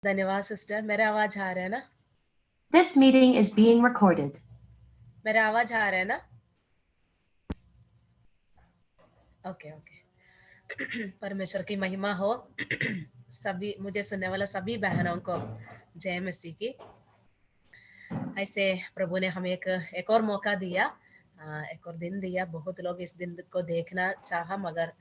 धन्यवाद सिस्टर। मेरा आवाज आ रहा है ना? This meeting is being recorded. मेरा आवाज आ रहा है ना? Okay okay. परमेश्वर की महिमा हो। सभी मुझे सुनने वाला सभी बहनों को जय मसीह की। ऐसे प्रभु ने हमें एक और मौका दिया, एक और दिन दिया। बहुत लोग इस दिन को देखना चाहा मगर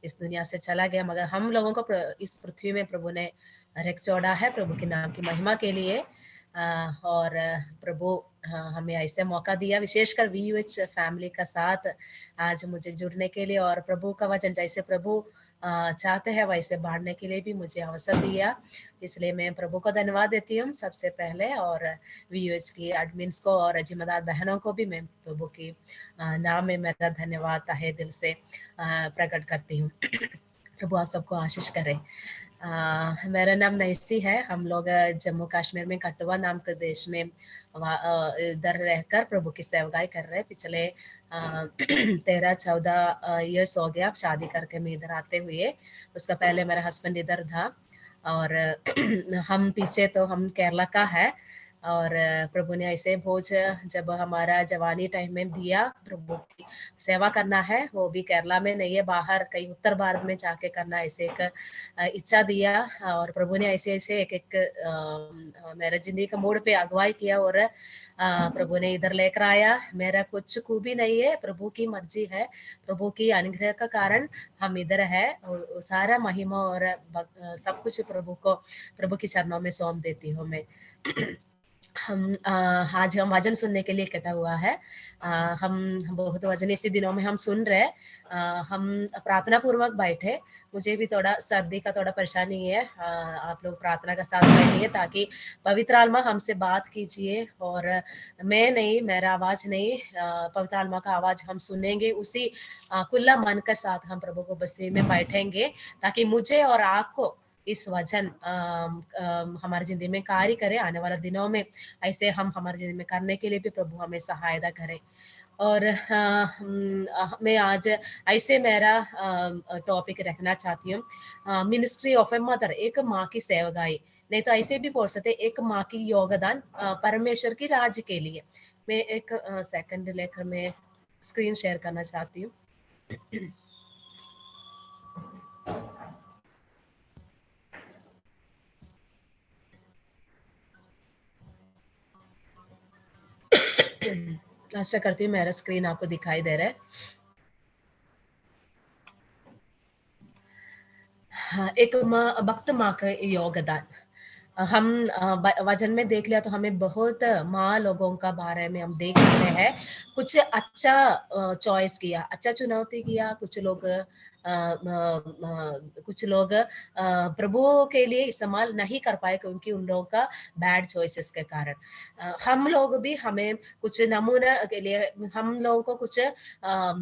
इस दुनिया से चला गया, मगर हम लोगों को इस पृथ्वी में प्रभु ने रख जोड़ा है प्रभु के नाम की महिमा के लिए। और प्रभु हमें ऐसे मौका दिया, विशेषकर VUH फैमिली का साथ आज मुझे जुड़ने के लिए, और प्रभु का वचन जैसे प्रभु चाहते हैं वैसे बांटने के लिए भी मुझे अवसर दिया। इसलिए मैं प्रभु को धन्यवाद देती हूँ सबसे पहले, और VUH की एडमिन्स को और जिम्मेदार बहनों को भी मैं प्रभु की नाम में मेरा धन्यवाद तहे दिल से प्रकट करती हूँ। प्रभु आप सबको आशीष करे। मेरा नाम नैसी है। हम लोग जम्मू कश्मीर में कठुआ नाम के देश में इधर रहकर प्रभु की सेवकाई कर रहे हैं। पिछले 13-14 ईयर्स हो गया शादी करके मैं इधर आते हुए। उसका पहले मेरा हस्बैंड इधर था, और हम पीछे तो हम केरला का है। और प्रभु ने ऐसे भोज जब हमारा जवानी टाइम में दिया, प्रभु की सेवा करना है, वो भी केरला में नहीं है, बाहर कहीं उत्तर भारत में जाके करना, ऐसे एक इच्छा दिया। और प्रभु ने ऐसे ऐसे एक एक मेरे जिंदगी का मोड़ पे अगुवाई किया, और प्रभु ने इधर लेकर आया। मेरा कुछ खूबी नहीं है, प्रभु की मर्जी है, प्रभु की अनुग्रह का कारण हम इधर है। सारा महिमा और सब कुछ प्रभु को, प्रभु के चरणों में सौंप देती हूँ मैं। हम आज हम वचन सुनने के लिए इकट्ठा हुआ है। हम बहुत वचन इसी दिनों में हम सुन रहे। हम प्रार्थना पूर्वक बैठे। मुझे भी थोड़ा सर्दी का थोड़ा परेशानी है। आप लोग प्रार्थना का साथ बैठिए ताकि पवित्र आत्मा हमसे बात कीजिए, और मैं नहीं, मेरा आवाज नहीं, पवित्र आत्मा का आवाज हम सुनेंगे। उसी खुला मन के साथ हम प्रभु को बस्ती में बैठेंगे ताकि मुझे और आपको इस वचन हमारी जिंदगी में कार्य करे आने वाले दिनों में। ऐसे हम हमारी जिंदगी में करने के लिए भी प्रभु हमें सहायता करे। और मैं आज ऐसे मेरा टॉपिक रखना चाहती हूँ, मिनिस्ट्री ऑफ ए मदर, एक माँ की सेवकाई। नहीं तो ऐसे भी बोल सकते एक माँ की योगदान परमेश्वर की राज्य के लिए। मैं एक सेकंड लेकर मैं स्क्रीन शेयर करना चाहती हूँ। आशा करती हूँ मेरा स्क्रीन आपको दिखाई दे रहा है। हाँ, एक माँ, भक्त माँ का योगदान हम वचन में देख लिया तो हमें बहुत माँ लोगों का बारे में हम देख रहे हैं। कुछ अच्छा चॉइस किया, अच्छा चुनौती किया। कुछ लोग प्रभु के लिए इस्तेमाल नहीं कर पाए क्योंकि उन लोगों का बैड चॉइसेस के कारण। हम लोग भी, हमें कुछ नमूना के लिए, हम लोगों को कुछ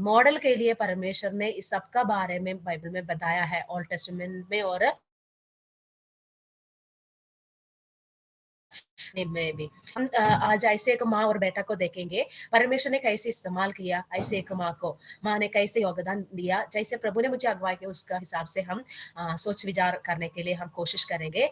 मॉडल के लिए परमेश्वर ने इस सब का बारे में बाइबल में बताया है, ओल्ड टेस्टामेंट में और में भी। हम आज ऐसे एक माँ और बेटा को देखेंगे, परमेश्वर ने कैसे इस्तेमाल किया ऐसे एक माँ को, माँ ने कैसे योगदान दिया। जैसे प्रभु ने मुझे अगुवाई किया उसका हिसाब से हम सोच विचार करने के लिए हम कोशिश करेंगे।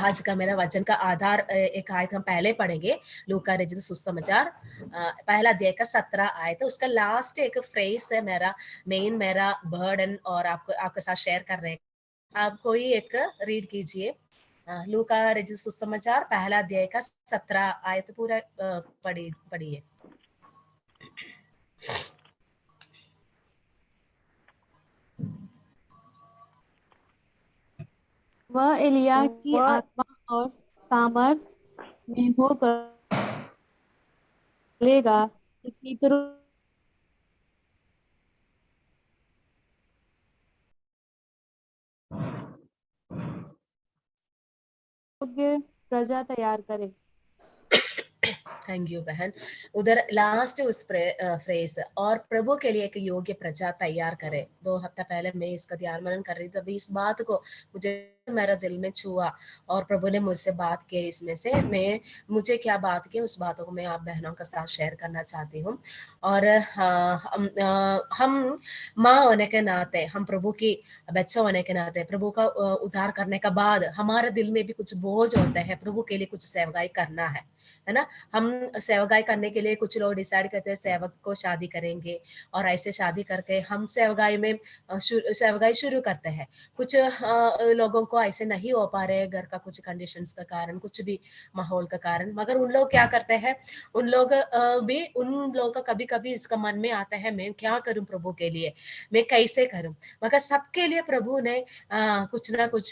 आज का मेरा वचन का आधार एक आयत हम पहले पढ़ेंगे, लूका रचित सुसमाचार पहला अध्याय का 17 आयत। उसका लास्ट एक फ्रेज है मेरा मेन, मेरा बर्डन, और आपके साथ शेयर कर रहे हैं। आप कोई एक रीड कीजिए, लूका रचित सुसमाचार पहला अध्याय का 17 आयत पूरा पढ़िए। वह एलिय्याह की आत्मा और सामर्थ में होकर चलेगा कि पितरों योग्य प्रजा तैयार करे। थैंक यू बहन। उधर लास्ट उस फ्रेज, और प्रभु के लिए एक योग्य प्रजा तैयार करे। 2 हफ्ता पहले मैं इसका ध्यान मनन कर रही थी, अभी इस बात को मुझे मेरा दिल में छुआ और प्रभु ने मुझसे बात की इसमें से मुझे क्या बात की उस बातों को मैं आप बहनों के साथ शेयर करना चाहती हूँ। और हम माँ होने के नाते, हम प्रभु की बच्चे होने के नाते, प्रभु का उद्धार करने के बाद हमारे दिल में भी कुछ बोझ होते हैं, प्रभु के लिए कुछ सेवकाई करना है ना। हम सेवकाई करने के लिए कुछ लोग डिसाइड करते हैं सेवक को शादी करेंगे और ऐसे शादी करके हम सेवकाई में सेवकाई शुरू करते हैं। कुछ लोगों को ऐसे नहीं हो पा रहे घर का कुछ कंडीशंस का कारण, कुछ भी माहौल का कारण, मगर उन लोग क्या करते हैं, उन लोग भी उन लोगों का कभी कभी इसका मन में आता है मैं क्या करूं प्रभु के लिए, मैं कैसे करूं। मगर सबके लिए प्रभु ने कुछ ना कुछ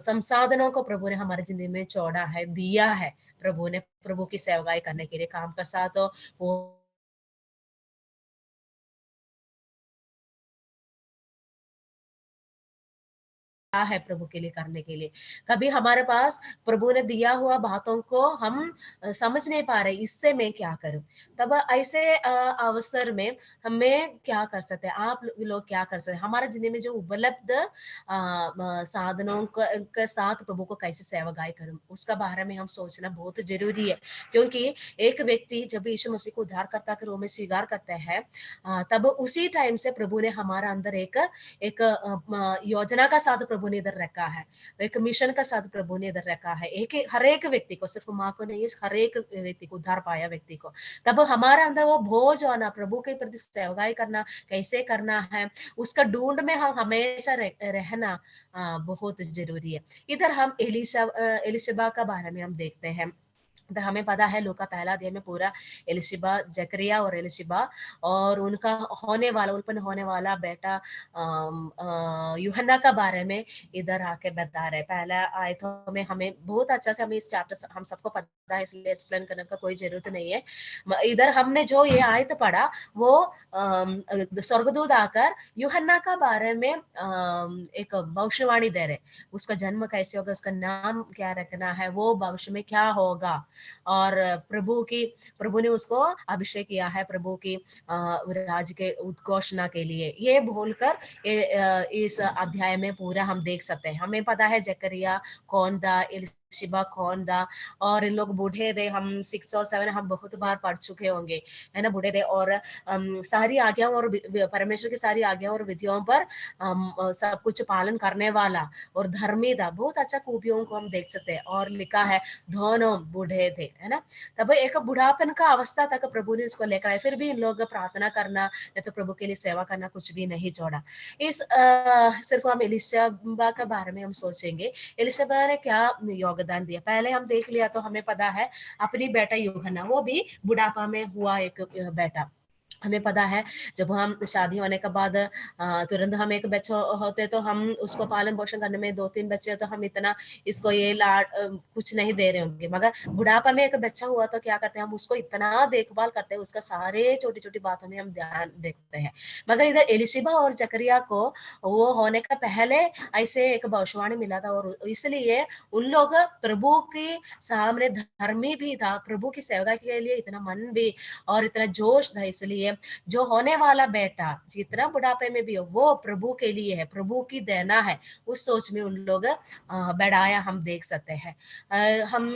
संसाधनों को प्रभु ने हमारी जिंदगी में छोड़ा है, दिया है। प्रभु ने प्रभु की सेवकाई करने के लिए काम का साथ वो है प्रभु के लिए करने के लिए। कभी हमारे पास प्रभु ने दिया हुआ बातों को हम समझ नहीं पा रहे, इससे मैं क्या करूं। तब ऐसे अवसर में हमें क्या कर सकते हैं, आप लोग क्या कर सकते हैं, हमारे जिंदगी में जो उपलब्ध साधनों के साथ प्रभु को कैसे सेवकाई करूं, उसका बारे में हम सोचना बहुत जरूरी है। क्योंकि एक व्यक्ति जब यीशु मसीह को उद्धारकर्ता के रूप में स्वीकार करता है, तब उसी टाइम से प्रभु ने हमारा अंदर एक योजना का साथ प्रभु ने इधर रखा है, एक मिशन का साथ प्रभु ने इधर रखा है। हर एक व्यक्ति को, सिर्फ माँ को नहीं, हर एक व्यक्ति को, उद्धार पाया व्यक्ति को, तब हमारा अंदर वो बोझ होना, प्रभु के प्रति सेवकाई करना कैसे करना है, उसका ढूंढ में हम हमेशा रहना बहुत जरूरी है। इधर हम एलिशबा का बारे में हम देखते हैं। तो हमें पता है लूका पहला अध्याय में पूरा एलिशिबा, जकरिया और एलिशिबा और उनका उत्पन्न होने वाला बेटा यूहन्ना का बारे में इधर आके बता रहे। पहला आयतों में हमें बहुत अच्छा से, हमें इस चैप्टर हम सबको पता है इसलिए एक्सप्लेन करने का कोई जरूरत नहीं है। इधर हमने जो ये आयत पढ़ा वो स्वर्गदूत आकर यूहन्ना का बारे में एक भविष्यवाणी दे रहे, उसका जन्म कैसे होगा, उसका नाम क्या रखना है, वो भविष्य में क्या होगा, और प्रभु ने उसको अभिषेक किया है प्रभु की राज के उद्घोषणा के लिए। ये बोलकर इस अध्याय में पूरा हम देख सकते हैं। हमें पता है जकरिया कौन था, एलिशिबा कौन था, और इन लोग बूढ़े थे। हम 6 और 7 हम बहुत बार पढ़ चुके होंगे, है ना, बूढ़े थे और सारी आज्ञाओं और परमेश्वर की सारी आज्ञाओं और विधियों पर सब कुछ पालन करने वाला और धर्मी था। बहुत अच्छा खूबियों को हम देख सकते हैं। और लिखा है दोनों बूढ़े थे, है ना। तब एक बुढ़ापन का अवस्था तक प्रभु ने उसको लेकर आए, फिर भी इन लोग प्रार्थना करना या तो प्रभु के लिए सेवा करना कुछ भी नहीं छोड़ा। इस सिर्फ हम एलिशबा के बारे में हम सोचेंगे, एलिशबा ने क्या योगदान दिया। पहले हम देख लिया तो हमें पता है अपनी बेटा यूहन्ना, वो भी बुढ़ापा में हुआ एक बेटा। हमें पता है जब हम शादी होने के बाद तुरंत हम एक बच्चे होते तो हम उसको पालन पोषण करने में 2-3 बच्चे तो हम इतना इसको ये लाड कुछ नहीं दे रहे होंगे, मगर बुढ़ापा में एक बच्चा हुआ तो क्या करते हैं हम उसको इतना देखभाल करते हैं, उसका सारे छोटी छोटी बातों में हम ध्यान देखते हैं। मगर इधर एलिशिबा और जकरिया को वो होने का पहले ऐसे एक भविष्यवाणी मिला था और इसलिए उन लोग प्रभु के सामने धर्मी भी था, प्रभु की सेवा के लिए इतना मन भी और इतना जोश था। इसलिए जो होने वाला बेटा जितना बुढ़ापे में भी हो वो प्रभु के लिए है, प्रभु की देना है, उस सोच में उन लोग बढ़ाया हम देख सकते हैं। हम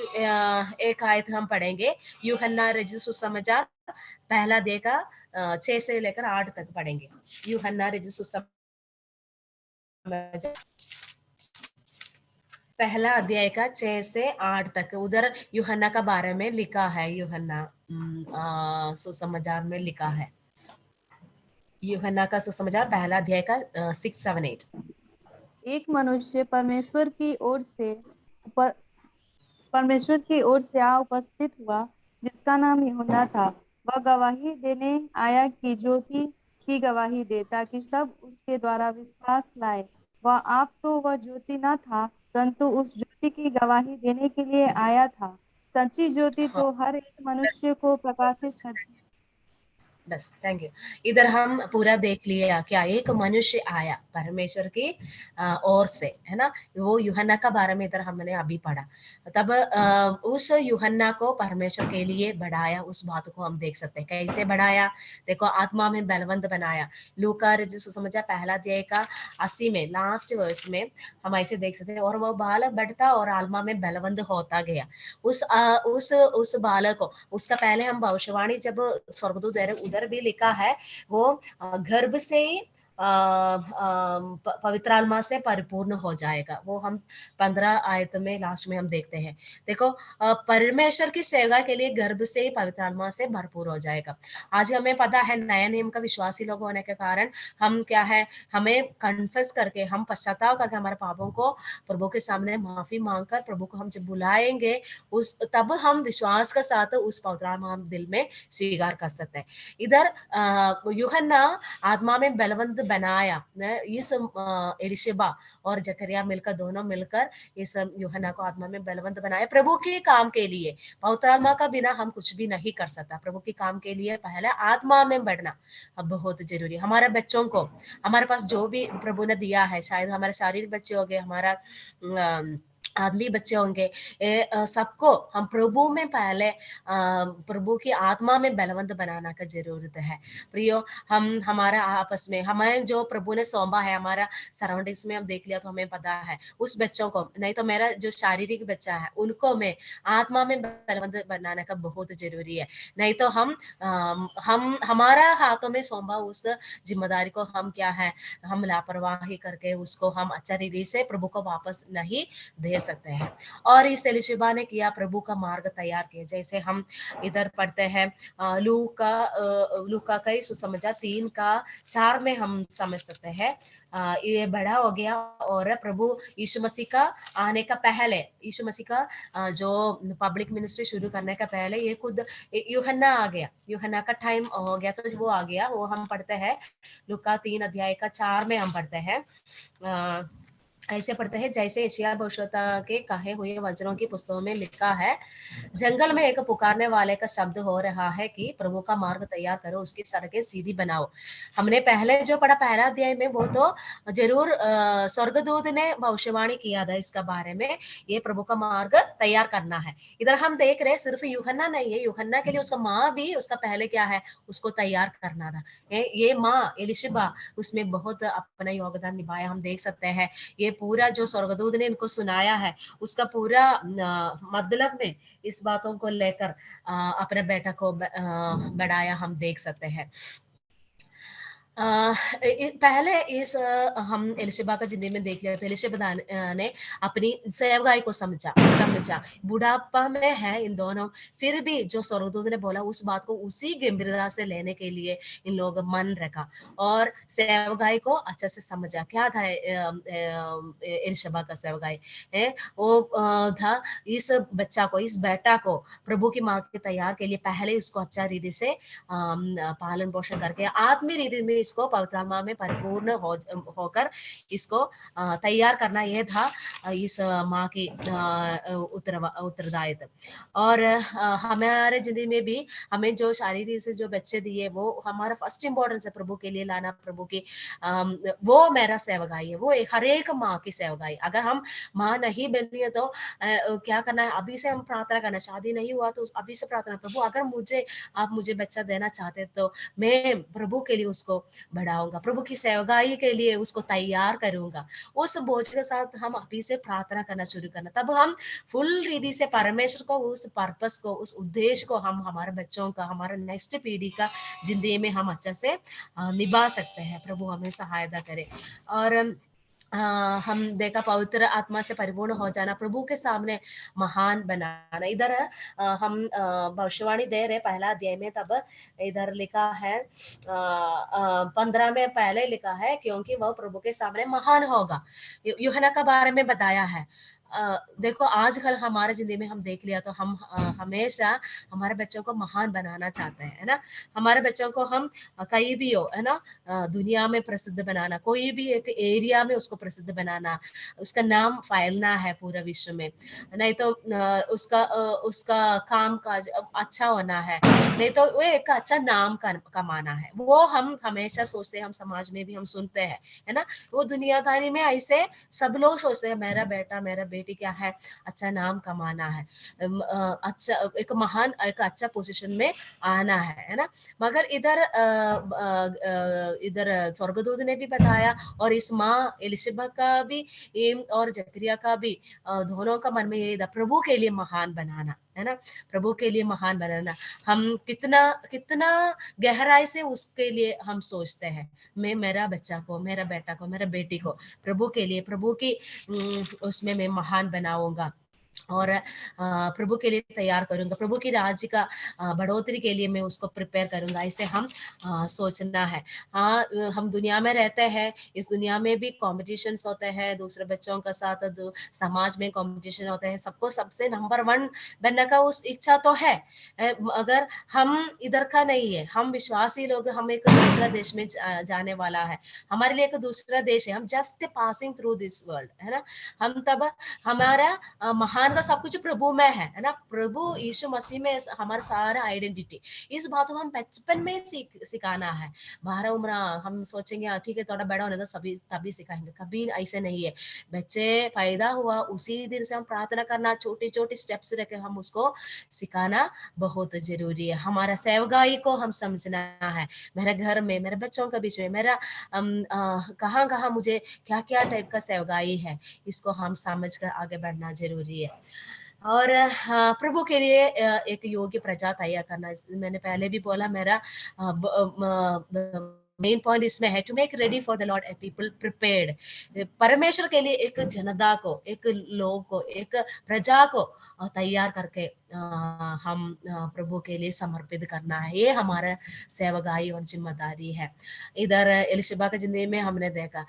एक आयत हम पढ़ेंगे, यूहन्ना रचित सुसमाचार पहला देखा 6 से लेकर 8 तक पढ़ेंगे। यूहन्ना रचित सुसमाचार पहला अध्याय का 6 से 8 तक, उधर यूहन्ना का बारे में लिखा है। यूहन्ना सुसमाचार में लिखा है, यूहन्ना का सुसमाचार पहला अध्याय का 6, 7, 8। एक मनुष्य परमेश्वर की ओर से आ उपस्थित हुआ, जिसका नाम यूहन्ना था। वह गवाही देने आया कि ज्योति की गवाही दे, ताकि सब उसके द्वारा विश्वास लाए। वह ज्योति न था, परंतु उस ज्योति की गवाही देने के लिए आया था। सच्ची ज्योति हाँ, तो हर एक मनुष्य को प्रकाशित करती बस, थैंक यू। इधर हम पूरा देख लिया क्या एक मनुष्य आया परमेश्वर की ओर से, है ना। वो यूहन्ना का बारे में इधर हमने अभी पढ़ा। तब उस यूहन्ना को परमेश्वर के लिए बढ़ाया, उस बात को हम देख सकते हैं कैसे बढ़ाया। देखो, आत्मा में बलवंत बनाया। लूका जिसको समझा पहला अध्याय का 80 में लास्ट वर्स में हम ऐसे देख सकते हैं, और वो बालक बढ़ता और आत्मा में बलवंत होता गया। उस बालक को, उसका पहले हम भविष्यवाणी जब स्वर्गदूत उधर भी लिखा है, वो गर्भ से ही पवित्र आत्मा से परिपूर्ण हो जाएगा। वो हम 15 आयत में लास्ट में हम देखते हैं। देखो, परमेश्वर की सेवा के लिए गर्भ से ही पवित्र आत्मा से भरपूर हो जाएगा। आज हमें पता है नया नियम का विश्वासी लोग होने के कारण हम क्या है, हमें कन्फेस करके, हम पश्चाताप करके हमारे पापों को प्रभु के सामने माफी मांगकर प्रभु को हम जब बुलाएंगे, उस तब हम विश्वास के साथ उस पवित्र आत्मा हम दिल में स्वीकार कर सकते हैं। इधर यूहन्ना आत्मा में बलवंत बनाया। इस एलिशबा और जकरिया मिलकर, दोनों मिलकर इस यूहन्ना को आत्मा में बलवंत बनाया प्रभु के काम के लिए। पवित्र आत्मा का बिना हम कुछ भी नहीं कर सकता। प्रभु के काम के लिए पहले आत्मा में बढ़ना अब बहुत जरूरी है। हमारे बच्चों को, हमारे पास जो भी प्रभु ने दिया है, शायद हमारे शारीरिक बच्चे हो गए, हमारा आदमी बच्चे होंगे, सबको हम प्रभु में पहले प्रभु की आत्मा में बलवंत बनाना का जरूरत है। प्रियो, हम हमारा आपस में, हमें जो प्रभु ने सौंपा है, हमारा सराउंडिंग्स में हम देख लिया तो हमें पता है उस बच्चों को, नहीं तो मेरा जो शारीरिक बच्चा है उनको मैं आत्मा में बलवंत बनाने का बहुत जरूरी है। नहीं तो हम हमारा हाथों में सौंपा उस जिम्मेदारी को हम क्या है, हम लापरवाही करके उसको हम अच्छा रीति से प्रभु को वापस नहीं दे सकते हैं। और इस एलिशबा ने किया, प्रभु का मार्ग तैयार किया। जैसे हम इधर पढ़ते हैं लूका का सुसमाचार 3:4 में हम समझ सकते हैं। ये बड़ा हो गया और प्रभु यीशु मसीह का आने का पहले, यीशु मसीह का जो पब्लिक मिनिस्ट्री शुरू करने का पहले, ये खुद यूहन्ना आ गया, यूहन्ना का टाइम हो गया तो वो आ गया। वो हम पढ़ते हैं लूका 3:4 में हम पढ़ते हैं, ऐसे पढ़ते हैं, जैसे यशायाह भविष्यवक्ता के कहे हुए वचनों की पुस्तकों में लिखा है, जंगल में एक पुकारने वाले का शब्द हो रहा है कि प्रभु का मार्ग तैयार करो, उसकी सड़कें सीधी बनाओ। हमने पहले जो पढ़ा पहला अध्याय में, वो तो जरूर स्वर्गदूत ने भविष्यवाणी किया था इसका बारे में, ये प्रभु का मार्ग तैयार करना है। इधर हम देख रहे सिर्फ यूहन्ना नहीं है, यूहन्ना के लिए उसका माँ भी, उसका पहले क्या है, उसको तैयार करना था। ये माँ एलिशबा उसमें बहुत अपना योगदान निभाया, हम देख सकते हैं। ये पूरा जो स्वर्गदूत ने इनको सुनाया है, उसका पूरा मतलब में इस बातों को लेकर अपने बेटा को बढ़ाया, हम देख सकते हैं। पहले इस हम एलिशबा का जिंदगी में देख लिया था। एलिशबा ने अपनी सेवकाई को समझा बुढ़ापा में है इन दोनों, फिर भी जो स्वर्गदूत ने बोला उस बात को उसी गंभीरता से लेने के लिए इन लोग मन रखा और सेवकाई को अच्छे से समझा। क्या था एलिशबा का सेवकाई है, वो था इस बच्चा को, इस बेटा को प्रभु की माँ के तैयार के लिए पहले उसको अच्छा रीति से पालन पोषण करके आत्मीय रीति में इसको पवित्र आत्मा में परिपूर्ण होकर इसको तैयार करना, यह था इस माँ की उत्तरदायित्व। और हमारे जिंदगी में भी हमें जो शारीरिक से जो बच्चे दिए, वो हमारा फर्स्ट इम्पोर्टेंस है प्रभु के लिए लाना। प्रभु की वो मेरा सेवकाई है, वो हर एक माँ की सेवकाई। अगर हम माँ नहीं बनी है तो क्या करना है, अभी से हम प्रार्थना करना। शादी नहीं हुआ तो अभी से प्रार्थना, प्रभु अगर आप मुझे बच्चा देना चाहते तो मैं प्रभु के लिए उसको बढ़ाऊंगा, प्रभु की सेवकाई के लिए उसको तैयार करूंगा। उस बोझ के साथ हम अभी से प्रार्थना करना शुरू करना, तब हम फुल रीति से परमेश्वर को, उस पर्पस को, उस उद्देश्य को हम हमारे बच्चों का, हमारे नेक्स्ट पीढ़ी का जिंदगी में हम अच्छे से निभा सकते हैं। प्रभु हमें सहायता करे। और हम देखा पवित्र आत्मा से परिपूर्ण हो जाना, प्रभु के सामने महान बनाना। इधर हम भविष्यवाणी दे रहे पहला अध्याय में, तब इधर लिखा है 15 में पहले लिखा है, क्योंकि वह प्रभु के सामने महान होगा। यूहन्ना के बारे में बताया है, देखो आजकल हमारे जिंदगी में हम देख लिया तो हम हमेशा हमारे बच्चों को महान बनाना चाहते हैं, है ना। हमारे बच्चों को हम कहीं भी हो, है ना, दुनिया में प्रसिद्ध बनाना, कोई भी एक एरिया में उसको प्रसिद्ध बनाना, उसका नाम फैलना है पूरे विश्व में, नहीं तो उसका काम काज अच्छा होना है, नहीं तो वो एक अच्छा नाम कमाना है। वो हम हमेशा सोचते हैं, हम समाज में भी हम सुनते हैं, है ना। वो दुनियादारी में ऐसे सब लोग सोचते हैं मेरा बेटा मेरा बेटी क्या है, अच्छा नाम कमाना है, अच्छा एक महान एक अच्छा पोजीशन में आना है ना। मगर इधर स्वर्गदूत ने भी बताया, और इस माँ एलिशबा का भी और जकरिया का भी दोनों का मन में यही था, प्रभु के लिए महान बनाना, है ना, प्रभु के लिए महान बनाना। हम कितना कितना गहराई से उसके लिए हम सोचते हैं, मैं मेरा बच्चा को, मेरा बेटा को, मेरा बेटी को प्रभु के लिए, प्रभु की उसमें मैं महान बनाऊंगा और प्रभु के लिए तैयार करूंगा, प्रभु की राज्य का बढ़ोतरी के लिए मैं उसको प्रिपेयर करूंगा, ऐसे हम सोचना है। हाँ, हम दुनिया में रहते हैं, इस दुनिया में भी कॉम्पिटिशन्स होते हैं दूसरे बच्चों के साथ, समाज में कॉम्पिटिशन होते हैं, सबको सबसे नंबर 1 बनने का उस इच्छा तो है, अगर हम इधर का नहीं है, हम विश्वासी लोग, हम एक दूसरा देश में जाने वाला है, हमारे लिए एक दूसरा देश है, हम just passing through this world, है ना। हम तब हमारा महान का सब कुछ प्रभु में है ना, प्रभु यीशु मसीह में हमारा सारा आइडेंटिटी, इस बात को हम बचपन में सिखाना है। 12 उम्र हम सोचेंगे ठीक है थोड़ा बड़ा होने तो सभी तभी सिखाएंगे, कभी ऐसे नहीं है। बच्चे पैदा हुआ उसी दिन से हम प्रार्थना करना, छोटी छोटी स्टेप्स रखे हम उसको सिखाना बहुत जरूरी है। हमारा सेवकाई को हम समझना है, मेरे घर में मेरे बच्चों के बीच में मेरा कहाँ कहाँ मुझे क्या क्या टाइप का सेवकाई है, इसको हम समझ कर आगे बढ़ना जरूरी है। और प्रभु के लिए एक योग्य प्रजा तैयार करना, मैंने पहले भी बोला, मेरा मेन पॉइंट इसमें है to make ready for the Lord a people prepared, परमेश्वर के लिए एक जनता को, एक लोग को, एक प्रजा को तैयार करके हम प्रभु के लिए समर्पित करना है, ये हमारा सेवकाई और जिम्मेदारी है। इधर एलिशबा की जिंदगी में हमने देखा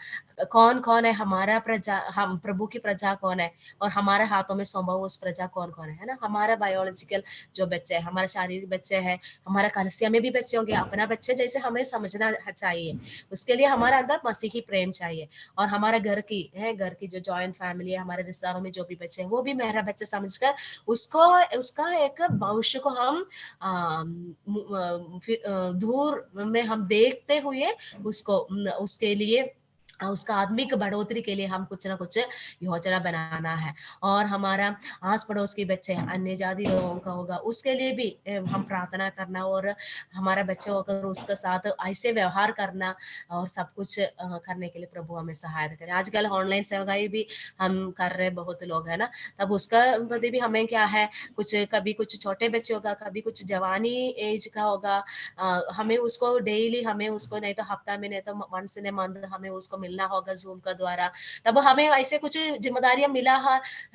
कौन कौन है हमारा प्रजा, हम प्रभु की प्रजा कौन है, और हमारे हाथों में सौंपा हुआ उस प्रजा कौन कौन है ना। हमारा बायोलॉजिकल जो बच्चे है, हमारे शारीरिक बच्चे हैं, हमारा कलीसिया में भी बच्चे होंगे, अपना बच्चे जैसे हमें समझना चाहिए, उसके लिए हमारे अंदर मसीही प्रेम चाहिए। और हमारे घर की जो जॉइंट फैमिली है, हमारे रिश्तेदारों में जो भी बच्चे हैं वो भी मेरा बच्चा समझकर उसको उसका एक भविष्य को हम दूर में हम देखते हुए उसको उसके लिए उसका आत्मिक बढ़ोतरी के लिए हम कुछ ना कुछ योजना बनाना है। और हमारा आस पड़ोस के बच्चे हैं, अन्य जाति लोगों का होगा, उसके लिए भी हम प्रार्थना करना, और हमारा बच्चे होकर उसके साथ ऐसे व्यवहार करना और सब कुछ करने के लिए प्रभु हमें सहायता करें। आजकल ऑनलाइन सेवाएं भी हम कर रहे बहुत लोग, है ना, तब उसका प्रति भी हमें क्या है, कुछ कभी कुछ छोटे बच्चे होगा, कभी कुछ जवानी एज का होगा, हमें उसको डेली, हमें उसको नहीं तो हफ्ता में, नहीं तो वंस इन ए मंथ हमें उसको मिलना होगा जूम का द्वारा। तब हमें ऐसे कुछ जिम्मेदारियां मिला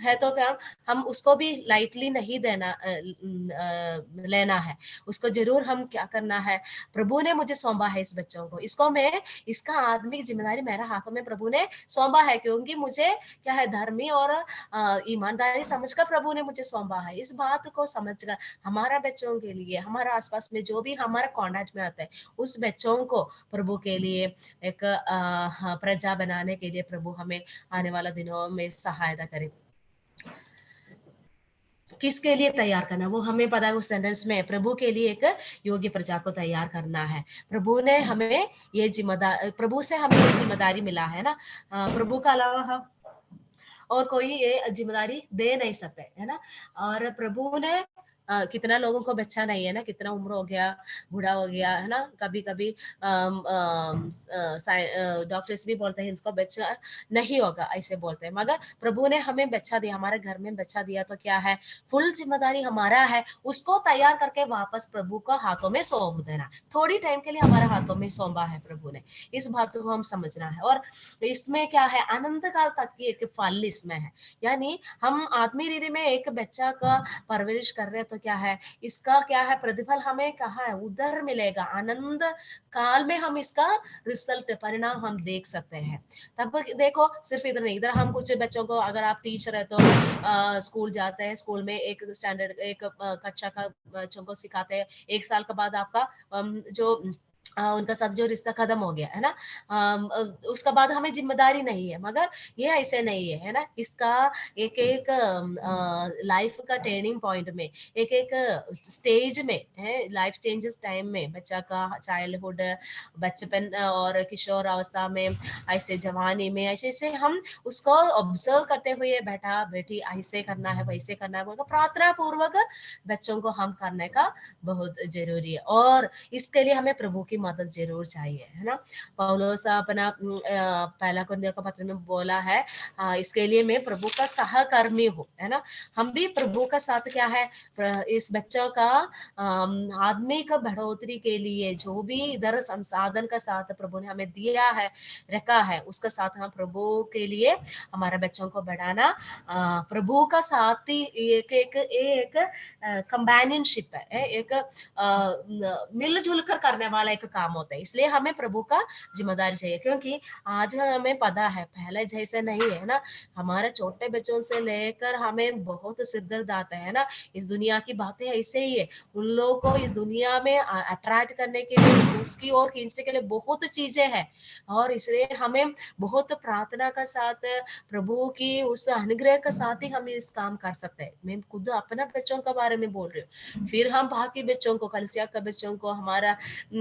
है तो क्या हम उसको भी लाइटली नहीं लेना है, उसको जरूर हम क्या करना है, प्रभु ने मुझे सौंपा है इस बच्चों को, इसको मैं इसका आत्मिक जिम्मेदारी मेरे हाथों में प्रभु ने सौंपा है, क्योंकि मुझे क्या है धर्मी और ईमानदारी समझकर प्रभु ने मुझे सौंपा है। इस बात को समझकर हमारा बच्चों के लिए, हमारा आसपास में जो भी हमारा कॉन्टेक्ट में आता है, उस बच्चों को प्रभु के लिए एक प्रजा बनाने के लिए प्रभु हमें आने वाला दिनों में सहायता करे। किसके लिए तैयार करना, वो हमें पता है उस सेंटेंस में, प्रभु के लिए एक योग्य प्रजा को तैयार करना है। प्रभु ने हमें ये जिम्मेदारी, प्रभु से हमें ये जिम्मेदारी मिला है ना, प्रभु का अलावा हम और कोई ये जिम्मेदारी दे नहीं सकते, है ना। और प्रभु ने कितना लोगों को बच्चा नहीं है ना, कितना उम्र हो गया, बूढ़ा हो गया, है ना, कभी कभी डॉक्टर्स भी बोलते हैं इनको बच्चा नहीं होगा, ऐसे बोलते हैं, मगर प्रभु ने हमें बच्चा दिया, हमारे घर में बच्चा दिया, तो क्या है, फुल जिम्मेदारी हमारा है उसको तैयार करके वापस प्रभु को हाथों में सौंप देना। थोड़ी टाइम के लिए हमारे हाथों में सौंपा है प्रभु ने, इस बात को हम समझना है। और इसमें क्या है, अनंत काल तक की एक फल इसमें है, यानी हम आत्मीय रीति में एक बच्चा का परवरिश कर रहे हैं तो तो क्या है, इसका क्या है प्रतिफल हमें कहाँ है, उधर मिलेगा, आनंद काल में हम इसका रिजल्ट परिणाम हम देख सकते हैं। तब देखो सिर्फ इधर नहीं, इधर हम कुछ बच्चों को, अगर आप टीचर है तो स्कूल जाते हैं, स्कूल में एक स्टैंडर्ड एक कक्षा का बच्चों को सिखाते हैं, 1 साल के बाद आपका जो उनका साथ जो रिश्ता खत्म हो गया है ना, उसका बाद हमें जिम्मेदारी नहीं है, मगर ये ऐसे नहीं है, है ना। इसका एक एक लाइफ का टर्निंग पॉइंट में, एक एक स्टेज में है, लाइफ चेंजेस टाइम में, बच्चा का चाइल्डहुड, बचपन और किशोर अवस्था में, ऐसे जवानी में, ऐसे ऐसे हम उसको ऑब्जर्व करते हुए, बेटा बेटी ऐसे करना है, वैसे करना है, बोलकर प्रार्थना पूर्वक बच्चों को हम करने का बहुत जरूरी है। और इसके लिए हमें प्रभु की मदद जरूर चाहिए, है ना। पौलुस अपना पहला कुरिन्थियों का पत्र में बोला है, इसके लिए मैं प्रभु का सहकर्मी हूँ, है ना। हम भी प्रभु का साथ क्या है, इस बच्चों का आत्मिक बढ़ोतरी के लिए जो भी इधर संसाधन का साथ प्रभु ने हमें दिया है, रखा है, उसका साथ हम प्रभु के लिए हमारे बच्चों को बढ़ाना प्रभु का साथ ही एक एक एक कंपेनियनशिप है, एक मिलजुल कर करने वाला एक काम होता है। इसलिए हमें प्रभु का जिम्मेदारी चाहिए, क्योंकि आज हमें पता है पहले जैसे नहीं है ना, हमारे छोटे बच्चों से लेकर हमें बहुत सिरदर्द आता है ना, इस दुनिया की बातें ऐसे ही है, उन लोगों को इस दुनिया में अट्रैक्ट करने के लिए, उसकी ओर खींचने के लिए बहुत चीजें हैं, और इसलिए हमें बहुत प्रार्थना का साथ प्रभु की उस अनुग्रह के साथ ही हम इस काम कर सकते हैं। मैं खुद अपना बच्चों के बारे में बोल रही हूँ, फिर हम बाकी बच्चों को, कलिसिया के बच्चों को, हमारा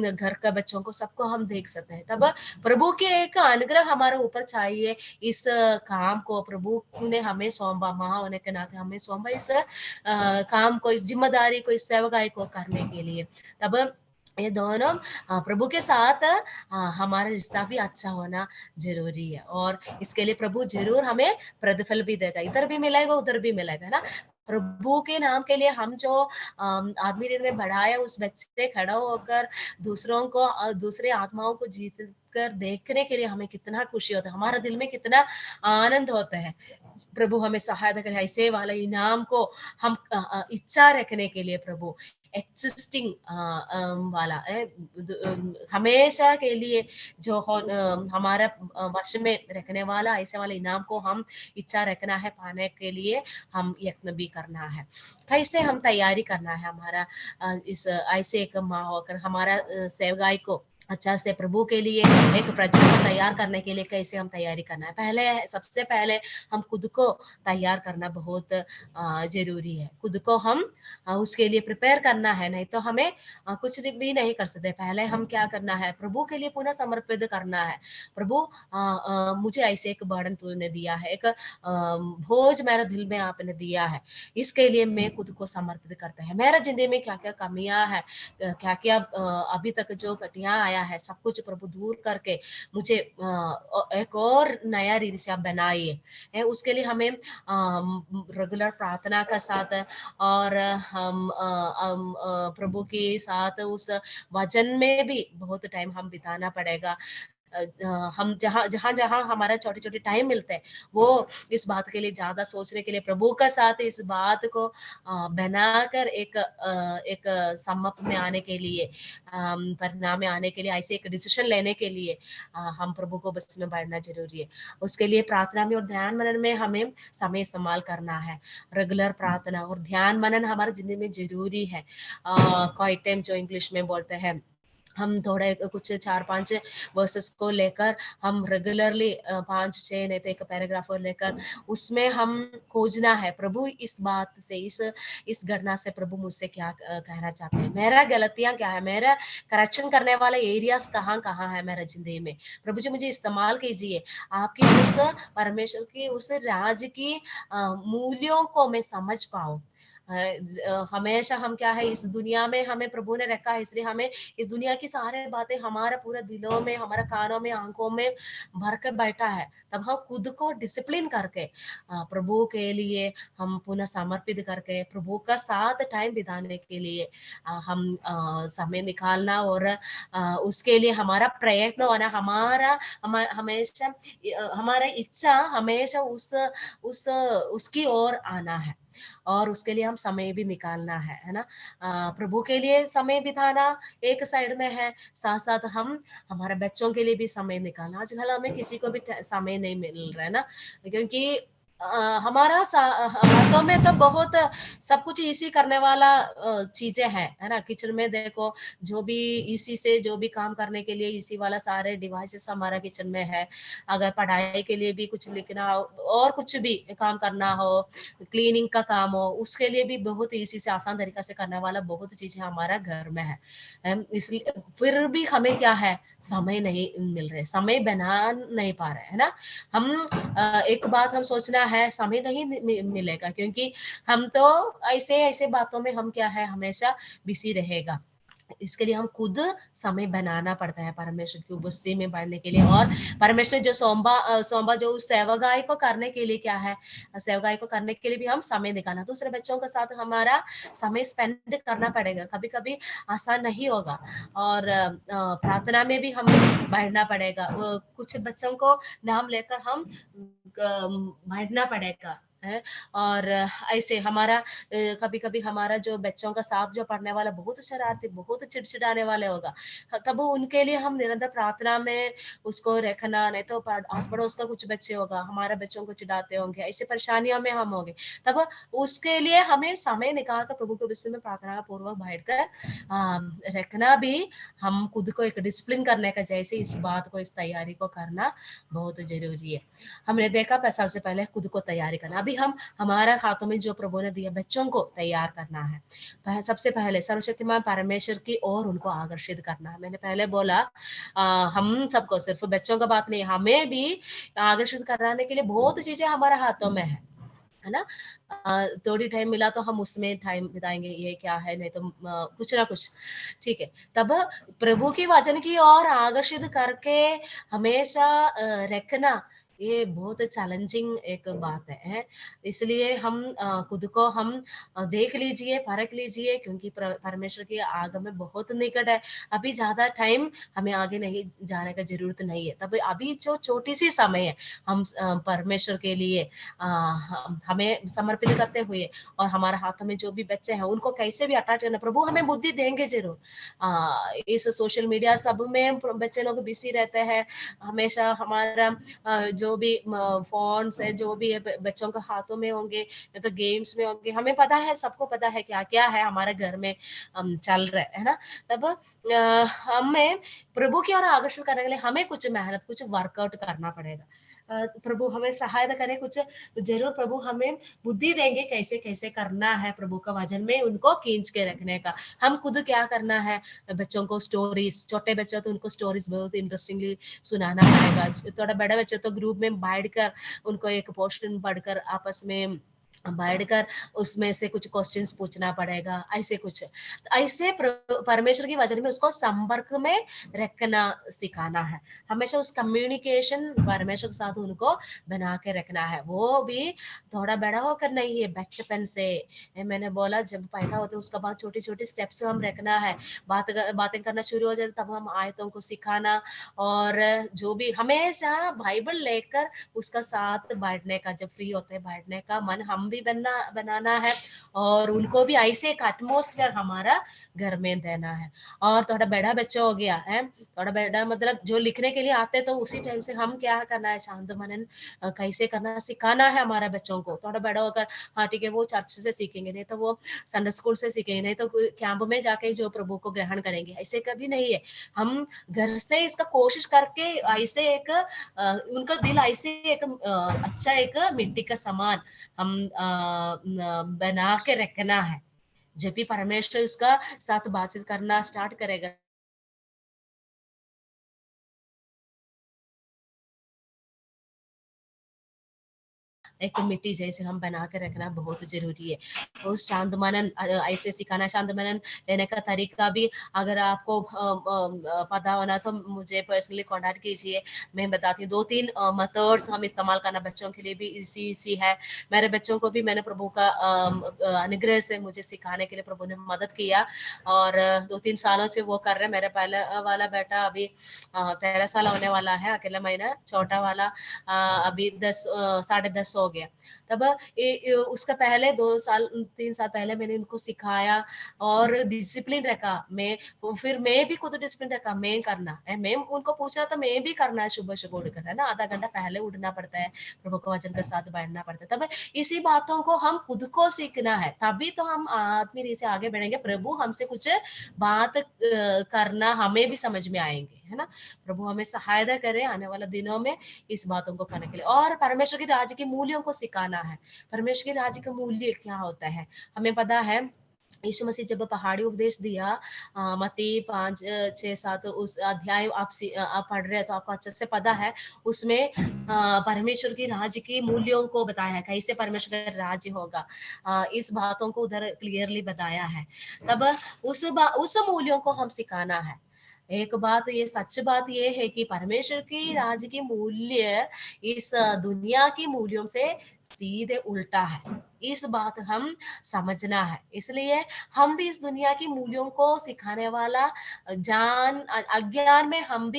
घर का बच्चों को, सबको हम देख सकते हैं। तब प्रभु के एक अनुग्रह हमारे ऊपर चाहिए, इस काम को प्रभु ने हमें सौंपा, माँ होने के नाते हमें सौंपा इस काम को, इस जिम्मेदारी को, इस सेवकाई को करने के लिए। तब ये दोनों प्रभु के साथ हमारा रिश्ता भी अच्छा होना जरूरी है, और इसके लिए प्रभु जरूर हमें प्रतिफल भी देगा, इधर भी मिलेगा उधर भी मिलेगा, है ना। प्रभु के नाम के लिए हम जो आदमी दिन में बढ़ाया, उस बच्चे से खड़ा होकर दूसरों को, दूसरे आत्माओं को जीत कर देखने के लिए हमें कितना खुशी होता है, हमारा दिल में कितना आनंद होता है। प्रभु हमें सहायता करे, ऐसे वाला इनाम को हम इच्छा रखने के लिए, प्रभु एक्सिस्टिंग वाला हमेशा के लिए जो हमारा वश में रखने वाला, ऐसे वाले इनाम को हम इच्छा रखना है, पाने के लिए हम यत्न भी करना है। कैसे हम तैयारी करना है, हमारा इस ऐसे एक माँ होकर हमारा सेवगाई को अच्छा से प्रभु के लिए एक प्रजा को तैयार करने के लिए कैसे हम तैयारी करना है। पहले सबसे पहले हम खुद को तैयार करना बहुत जरूरी है, खुद को हम उसके लिए प्रिपेयर करना है, नहीं तो हमें कुछ भी नहीं कर सकते। पहले हम क्या करना है, प्रभु के लिए पुनः समर्पित करना है। प्रभु मुझे ऐसे एक बर्डन तूने दिया है, एक बोझ मेरे दिल में आपने दिया है, इसके लिए मैं खुद को समर्पित करता है। मेरा जिंदगी में क्या क्या कमियां है, क्या क्या अभी तक जो कटियां आया है, सब कुछ प्रभु दूर करके मुझे एक और नया रीति से आप बनाइए। उसके लिए हमें रेगुलर प्रार्थना का साथ, और हम प्रभु के साथ उस वचन में भी बहुत टाइम हम बिताना पड़ेगा। हम जहाँ जहाँ जहाँ हमारा छोटे छोटे टाइम मिलते हैं, वो इस बात के लिए ज्यादा सोचने के लिए, प्रभु का साथ इस बात को बनाकर एक सम्मत में आने के लिए, परिणाम में आने के लिए, ऐसे एक डिसीजन लेने के लिए हम प्रभु को बस में बढ़ना जरूरी है। उसके लिए प्रार्थना में और ध्यान मनन में हमें समय इस्तेमाल करना है। रेगुलर प्रार्थना और ध्यान मनन हमारी जिंदगी में जरूरी है। क्वाइट टाइम जो इंग्लिश में बोलते हैं, हम थोड़े कुछ 4-5 वर्सेस को लेकर हम रेगुलरली 5-6 नहीं तो एक पैराग्राफ को लेकर उसमें हम खोजना है, प्रभु इस बात से, इस घटना से प्रभु मुझसे क्या कहना चाहते हैं, मेरा गलतियां क्या है, मेरा करेक्शन करने वाले एरियाज कहाँ कहाँ है मेरा जिंदगी में। प्रभु जी मुझे इस्तेमाल कीजिए, आपकी उस परमेश्वर की उस राज की मूल्यों को मैं समझ पाऊं। हमेशा हम क्या है, इस दुनिया में हमें प्रभु ने रखा है, इसलिए हमें इस दुनिया की सारी बातें हमारा पूरा दिलों में, हमारा कानों में, आंखों में भर कर बैठा है। तब हम खुद को डिसिप्लिन करके प्रभु के लिए हम पुनः समर्पित करके प्रभु का साथ टाइम बिताने के लिए हम समय निकालना, और उसके लिए हमारा प्रयत्न होना, हमारा हमेशा हमारा इच्छा हमेशा उसकी ओर आना है, और उसके लिए हम हम समय भी निकालना है ना। प्रभु के लिए समय बिताना एक साइड में है, साथ साथ हम हमारे बच्चों के लिए भी समय निकालना। आजकल हमें किसी को भी समय नहीं मिल रहा है ना, क्योंकि हमारा हाथों में तो बहुत सब कुछ इसी करने वाला चीजें हैं, है ना। किचन में देखो, जो भी इसी से जो भी काम करने के लिए इसी वाला सारे डिवाइसेस हमारा किचन में है। अगर पढ़ाई के लिए भी कुछ लिखना हो और कुछ भी काम करना हो, क्लीनिंग का काम हो, उसके लिए भी बहुत इसी से आसान तरीका से करने वाला बहुत चीजें हमारा घर में है। इसलिए फिर भी हमें क्या है, समय नहीं मिल रहे, समय बना नहीं पा रहे, है ना। हम एक बात हम सोचना है, समय नहीं मिलेगा, क्योंकि हम तो ऐसे ऐसे बातों में हम क्या है, हमेशा बिजी रहेगा। इसके लिए हम खुद समय बनाना पड़ता है परमेश्वर की उपस्थिति में बढ़ने के लिए। और परमेश्वर जो सोमबा जो सेवगाई को करने के लिए क्या है, सेवगाई को करने के लिए भी हम समय निकालना, दूसरे बच्चों के साथ हमारा समय स्पेंड करना पड़ेगा। कभी कभी आसान नहीं होगा, और प्रार्थना में भी हमें बढ़ना पड़ेगा। कुछ बच्चों को नाम लेकर हम बढ़ना पड़ेगा है। और ऐसे हमारा कभी कभी हमारा जो बच्चों का साथ जो पढ़ने वाला बहुत शरारती, बहुत चिड़चिड़ाने वाले होगा, तब उनके लिए हम निरंतर प्रार्थना में उसको रखना। नहीं तो आस पड़ोस का कुछ बच्चे होगा, हमारे बच्चों को चिढ़ाते होंगे, ऐसी परेशानियों में हम होंगे, तब उसके लिए हमें समय निकाल कर प्रभु के विषय में प्रार्थना पूर्वक बैठकर रखना भी हम खुद को एक डिसिप्लिन करने का, जैसे इस बात को, इस तैयारी को करना बहुत जरूरी है। हमने देखा सबसे पहले खुद को तैयारी करना। अभी हम हमारा हाथों में जो प्रभु ने दिया, बच्चों को तैयार करना है। सबसे पहले सर्वशक्तिमान परमेश्वर की ओर उनको आकर्षित करना है। मैंने पहले बोला हम सबको, सिर्फ बच्चों का बात नहीं, हमें भी आकर्षित कराने के लिए बहुत चीजें हमारे हाथों में है ना। थोड़ी टाइम मिला तो हम उसमें टाइम बिताएंगे, ये क्या है, नहीं तो कुछ ना कुछ, ठीक है। तब प्रभु की वचन की ओर आकर्षित करके हमेशा रखना, ये बहुत चैलेंजिंग एक बात है। इसलिए हम खुद को हम देख लीजिए, परख लीजिए, क्योंकि परमेश्वर के आगमन बहुत निकट है। अभी ज्यादा टाइम हमें आगे नहीं जाने का जरूरत नहीं है। तब अभी जो छोटी सी समय है, हम परमेश्वर के लिए हमें समर्पित करते हुए, और हमारे हाथों में जो भी बच्चे हैं उनको कैसे भी अटैच करना, प्रभु हमें बुद्धि देंगे जरूर। इस सोशल मीडिया सब में बच्चे लोग बिजी रहते हैं, हमेशा हमारा जो भी फोन से जो भी बच्चों के हाथों में होंगे, या तो गेम्स में होंगे, हमें पता है, सबको पता है क्या क्या है हमारे घर में चल रहा है ना। तब हमें प्रभु की ओर आकर्षित करने के लिए हमें कुछ मेहनत, कुछ वर्कआउट करना पड़ेगा। प्रभु हमें सहायता करे, कुछ जरूर प्रभु हमें बुद्धि देंगे कैसे कैसे करना है प्रभु का वचन में उनको खींच के रखने का। हम खुद क्या करना है, बच्चों को स्टोरीज, छोटे बच्चे तो उनको स्टोरीज बहुत इंटरेस्टिंगली सुनाना पड़ेगा। थोड़ा बड़े बच्चे तो ग्रुप में बैठकर उनको एक पोर्शन पढ़कर आपस में बैठकर उसमें से कुछ क्वेश्चंस पूछना पड़ेगा, ऐसे कुछ। ऐसे परमेश्वर की वचन में उसको संपर्क में रखना सिखाना है। हमेशा उस कम्युनिकेशन परमेश्वर के साथ उनको बना के रखना है। वो भी थोड़ा बड़ा होकर नहीं है, बचपन से। मैंने बोला जब पैदा होते उसके बाद छोटी छोटी स्टेप्स हम रखना है। बातें करना शुरू हो जाए तब हम आयतों को सिखाना, और जो भी हमेशा बाइबल लेकर उसका साथ बैठने का, जब फ्री होते हैं बैठने का मन हम भी बनाना है, और उनको भी ऐसे एक एटमोस्फेयर हमारा घर में देना है। और थोड़ा बड़ा बच्चा हो गया है, थोड़ा बड़ा मतलब जो लिखने के लिए आते, तो उसी टाइम से हम क्या करना है, शांत मनन कैसे करना सिखाना है हमारे बच्चों को। थोड़ा बड़ा होकर हाँ ठीक है, वो चर्च से सीखेंगे, नहीं तो वो संडे स्कूल से सीखेंगे, नहीं तो कैंप में जाके जो प्रभु को ग्रहण करेंगे, ऐसे कभी नहीं है। हम घर से इसका कोशिश करके ऐसे एक उनका दिल ऐसे एक अच्छा एक मिट्टी का समान हम बना के रखना है। जब भी परमेश्वर उसका साथ बातचीत करना स्टार्ट करेगा, एक मिट्टी जैसे हम बना के रखना बहुत जरूरी है। उस शांत मनन ऐसे सिखाना, शांत मनन लेने का तरीका भी अगर आपको पता होना तो मुझे पर्सनली कॉन्टैक्ट कीजिए, मैं बताती हूँ। 2-3 मेथड्स हम इस्तेमाल करना बच्चों के लिए भी इसी है। मेरे बच्चों को भी मैंने प्रभु का अनुग्रह से मुझे सिखाने के लिए प्रभु ने मदद किया, और 2-3 सालों से वो कर रहे हैं। मेरा पहला वाला बेटा अभी 13 साल होने वाला है, अकेला महीना। छोटा वाला अभी 10 साढ़े 10 हो गया। तब उसका पहले 2 साल 3 साल पहले मैंने इनको सिखाया और डिसिप्लिन रखा। फिर मैं भी खुद डिसिप्लिन रखा, मैं करना है, मैं उनको पूछना तो मैं भी करना है, सुबह सुबह उठकर, है ना, आधा घंटा पहले उठना पड़ता है, प्रभु के वचन के साथ बैठना पड़ता है। तब इसी बातों को हम खुद को सीखना है, तभी तो हम आत्मीय रीति से आगे बढ़ेंगे। प्रभु हमसे कुछ बात करना हमें भी समझ में आएंगे, है ना। प्रभु हमें सहायता करे आने वाले दिनों में इस बातों को करने के लिए। और परमेश्वर के राज्य के मूल्यों को सिखाना है। परमेश्वर के राज्य का मूल्य क्या होता है हमें पता है। यीशु मसीह जब पहाड़ी उपदेश दिया, मत्ती 5, 6, 7 उस अध्याय आप पढ़ रहे हैं तो आपको अच्छे से पता है। उसमें परमेश्वर की राज्य की मूल्यों को बताया है, कैसे परमेश्वर का राज्य होगा, इस बातों को उधर क्लियरली बताया है। तब उस मूल्यों को हम सिखाना है। एक बात ये सच बात ये है कि परमेश्वर की राज्य की मूल्य इस दुनिया की मूल्यों से सीधे उल्टा है। इस बात हम समझना है। इसलिए हम भी इस दुनिया की मूल्यों को सिखाने वाला अज्ञान में हम भी